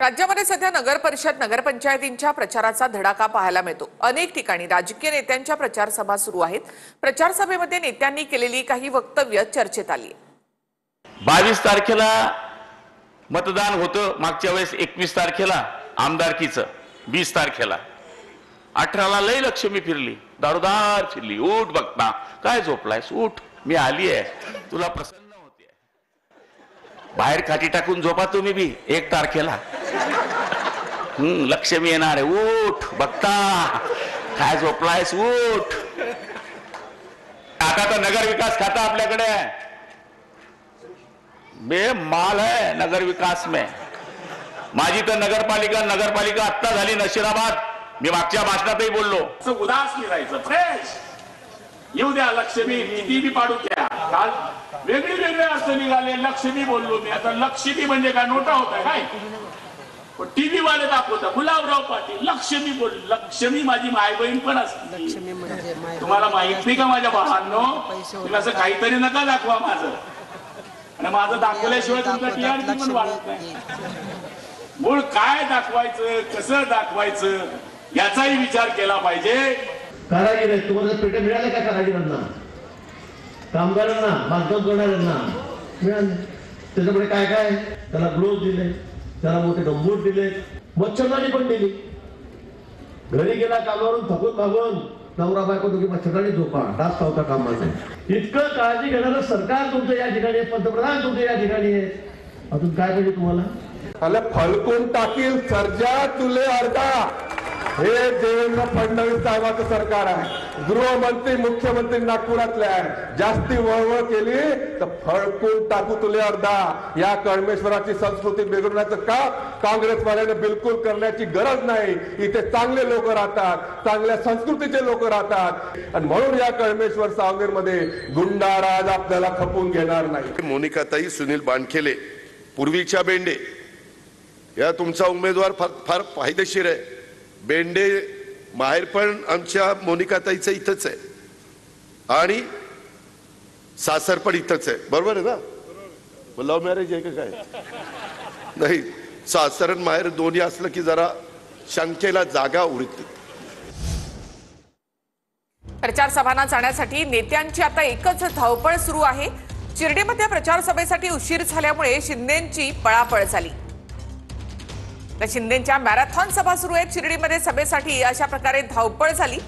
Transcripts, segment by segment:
राज्यामध्ये सध्या नगर परिषद नगरपंचायतींच्या प्रचाराचा धडाका पाहायला मिळतो। अनेक ठिकाणी राजकीय नेत्यांच्या प्रचार सभा सुरू आहेत। प्रचार सभेमध्ये नेत्यांनी केलेली काही वक्तव्य चर्चेत आली। 22 तारखेला मतदान होतं, मागच्या वेळेस 21 तारखेला आमदारकीचं, 20 तारखेला 18ला लय लक्ष्मी फिरली, दारोदार फिरली, उठ बघता काय झोपलायस, उठ मी आली आहे, तुला प्रसन्न होते, बाहेर खाटी टाकून झोपा तुम्ही बी 1 तारखेला, लक्ष्मी येणार आहे, उठ बघता काय झोपलायस, उठ। आता तर नगर विकास खाता आपल्याकडे आहे, बेमाल है नगर विकास में। माझी तर नगरपालिका आत्ता झाली नशिराबाद, मी मागच्या भाषणातही बोललो। उदास नाही राहायचं, फ्रेश येऊ द्या, लक्ष्मी किती बी पाडू द्या। काल वेगळे अर्थ निघाले, लक्ष्मी बोललो मी, आता लक्ष्मी म्हणजे काय नोटा होता काय, टीव्ही वाले दाखवतात गुलाबराव पाटील लक्ष्मी बोल, लक्ष्मी माझी माय बहीण पण असते, तुम्हाला माहित नाही का माझ्या भावांनो, तुम्ही असं काहीतरी नका दाखवा माझं, आणि माझं दाखवल्याशिवाय तुमचा टीआरपी पण वाढत नाही। मूळ काय दाखवायचं, कसं दाखवायचं याचाही विचार केला पाहिजे। कारागीर आहेत, तुम्हाला पेटे मिळाले का कारागिरांना, कामगारांना, बांधकाम करणाऱ्यांना मिळाले। त्याच्यामुळे काय काय त्याला ग्लोव्ह दिले, त्याला मोठे गंबूट दिले, मच्छरदाणी पण दिली। घरी गेला कामावरून थकून मागून नवरा बायको दोघी मच्छरदाणी झोपा, डास चावता कामा नाही। इतकं काळजी घेणारं सरकार तुमचं या ठिकाणी आहे, पंतप्रधान तुमचं या ठिकाणी आहे, अजून काय पाहिजे तुम्हाला? अरे फलकून टाकील सर्जा तुले अर्धा, हे देवेंद्र फडणवीस साहेबांचं सरकार आहे। गृहमंत्री मुख्यमंत्री नागपुरातले आहे, जास्ती वळवळ केली तर फळकून टाकू तुले अर्धा। या कळमेश्वराची संस्कृती बिघडण्याचं काम काँग्रेसवाल्याने बिलकुल करण्याची गरज नाही। इथे चांगले लोक राहतात, चांगल्या संस्कृतीचे लोक राहतात, आणि म्हणून या कळमेश्वर सावनेर मध्ये गुंडाराज आपल्याला खपून घेणार नाही। मोनिकाताई सुनील बानखेले, पूर्वीच्या बेंडे, या तुमचा उमेदवार फार फायदेशीर आहे। बेंडे माहेर पण आमच्या मोनिकाताईचं इथंच आहे, आणि सासर पण इथंच आहे, बरोबर आहे ना? लव्ह मॅरेज आहे का काय? नाही, सासर आणि माहेर दोन्ही असलं की जरा शंकेला जागा उरते। प्रचार सभांना जाण्यासाठी नेत्यांची आता एकच धावपळ सुरू आहे। चिरडीमध्ये प्रचार सभेसाठी उशीर झाल्यामुळे शिंदेंची पळापळ झाली। तर शिंदेंच्या मॅरेथॉन सभा सुरू आहेत शिर्डीमध्ये, सभेसाठी अशा प्रकारे धावपळ झाली।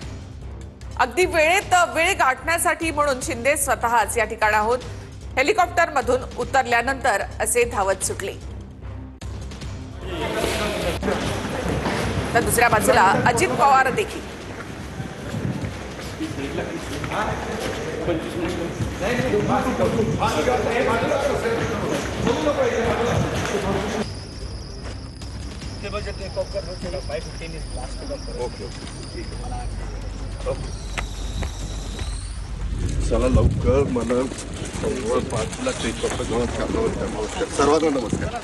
अगदी वेळ गाठण्यासाठी म्हणून शिंदे स्वतःच या ठिकाणाहून हेलिकॉप्टरमधून उतरल्यानंतर असे धावत सुटले। तर दुसऱ्या बाजूला अजित पवार देखील चला लवकर मला 5 लाख टेक करतो, सर्वांना नमस्कार।